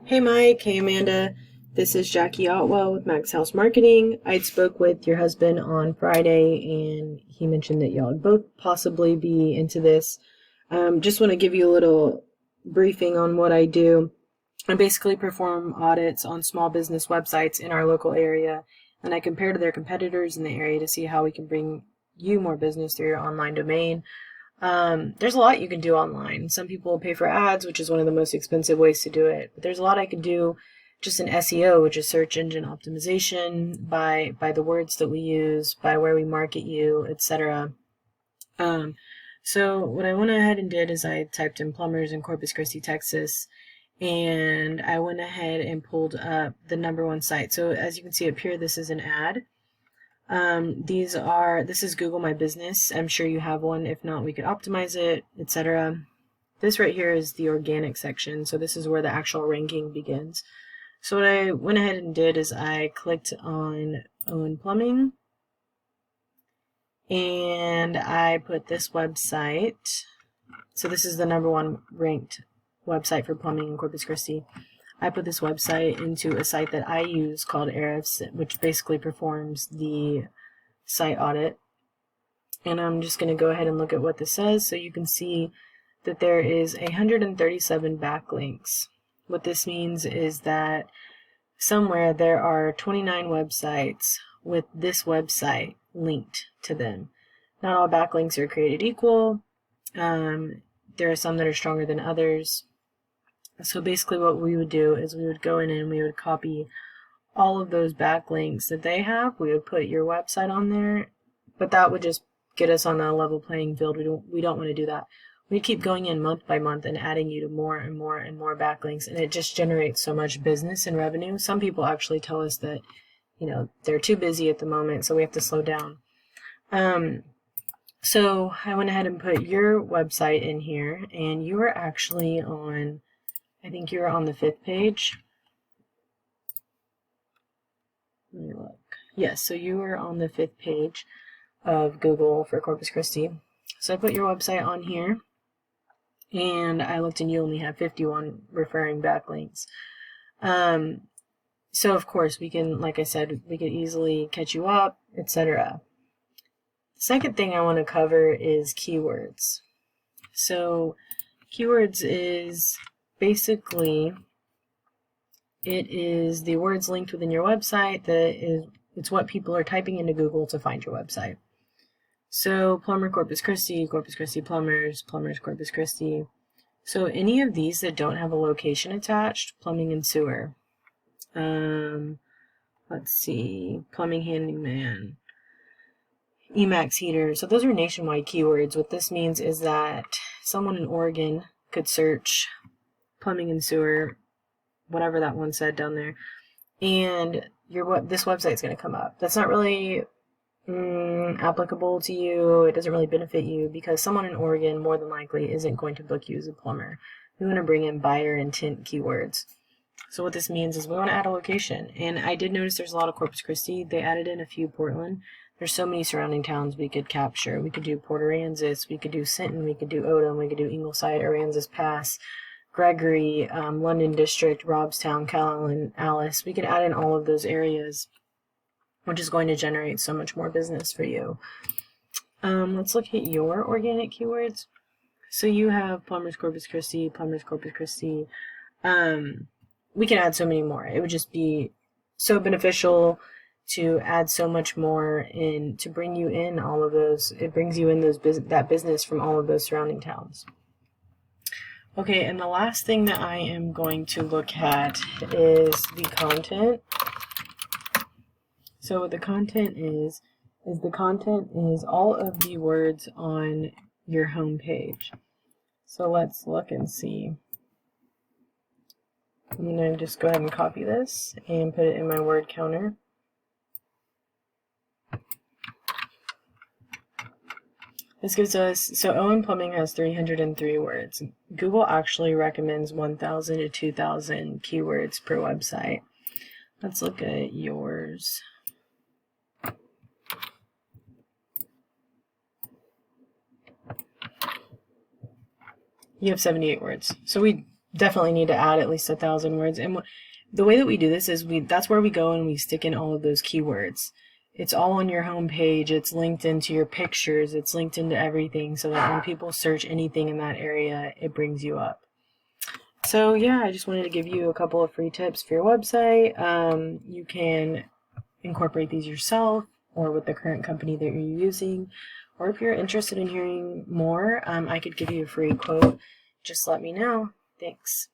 Hey Mike, hey Amanda. This is Jackie Otwell with Maxhouse Marketing. I spoke with your husband on Friday and he mentioned that y'all would both possibly be into this. Just want to give you a little briefing on what I do. I basically perform audits on small business websites in our local area, and I compare to their competitors in the area to see how we can bring you more business through your online domain. There's a lot you can do online. Some people pay for ads, which is one of the most expensive ways to do it. But there's a lot I can do just in SEO, which is search engine optimization, by the words that we use, by where we market you, etc. So what I went ahead and did is I typed in plumbers in Corpus Christi, Texas, and I went ahead and pulled up the #1 site. So as you can see up here, this is an ad. This is Google My Business. I'm sure you have one. If not, we could optimize it, etc. This right here is the organic section. So this is where the actual ranking begins. So what I went ahead and did is I clicked on Owen Plumbing and I put this website. So this is the #1 ranked website for plumbing in Corpus Christi. I put this website into a site that I use called Ahrefs, which basically performs the site audit. And I'm just going to go ahead and look at what this says. So you can see that there is 137 backlinks. What this means is that somewhere there are 29 websites with this website linked to them. Not all backlinks are created equal. There are some that are stronger than others. So basically what we would do is we would go in and we would copy all of those backlinks that they have. We would put your website on there, but that would just get us on a level playing field. We don't want to do that. We keep going in month by month and adding you to more and more and more backlinks, and it just generates so much business and revenue. Some people actually tell us that, they're too busy at the moment, so we have to slow down. So I went ahead and put your website in here, and you are actually on, I think you were on the 5th page. Let me look. Yes, so you were on the 5th page of Google for Corpus Christi. So I put your website on here, and I looked and you only have 51 referring backlinks. So of course we can, like I said, we could easily catch you up, etc. The second thing I want to cover is keywords. So keywords is basically, it is the words linked within your website it's what people are typing into Google to find your website. So plumber Corpus Christi, Corpus Christi plumbers, plumbers Corpus Christi. So any of these that don't have a location attached, plumbing and sewer. Let's see, plumbing handyman, Emax heater. So those are nationwide keywords. What this means is that someone in Oregon could search plumbing and sewer, whatever that one said down there, and this website's going to come up. That's not really applicable to you. It doesn't really benefit you because someone in Oregon more than likely isn't going to book you as a plumber. We want to bring in buyer intent keywords. So what this means is we want to add a location. And I did notice there's a lot of Corpus Christi. They added in a few Portland. There's so many surrounding towns we could capture. We could do Port Aransas, we could do Sinton, we could do Odom, we could do Ingleside, Aransas Pass, Gregory, London District, Robstown, Calallen, Alice. We could add in all of those areas, which is going to generate so much more business for you. Let's look at your organic keywords. So you have plumbers Corpus Christi, plumbers Corpus Christi. We can add so many more. It would just be so beneficial to add so much more in to bring you in all of those. It brings you in that business from all of those surrounding towns. Okay, and the last thing that I am going to look at is the content. So what the content is all of the words on your home page. So let's look and see. I'm going to just go ahead and copy this and put it in my word counter. This gives us, so Owen Plumbing has 303 words. Google actually recommends 1,000 to 2,000 keywords per website. Let's look at yours. You have 78 words. So we definitely need to add at least 1,000 words. And the way that we do this is that's where we go and we stick in all of those keywords. It's all on your home page. It's linked into your pictures. It's linked into everything so that when people search anything in that area, it brings you up. So yeah, I just wanted to give you a couple of free tips for your website. You can incorporate these yourself or with the current company that you're using. Or if you're interested in hearing more, I could give you a free quote. Just let me know. Thanks.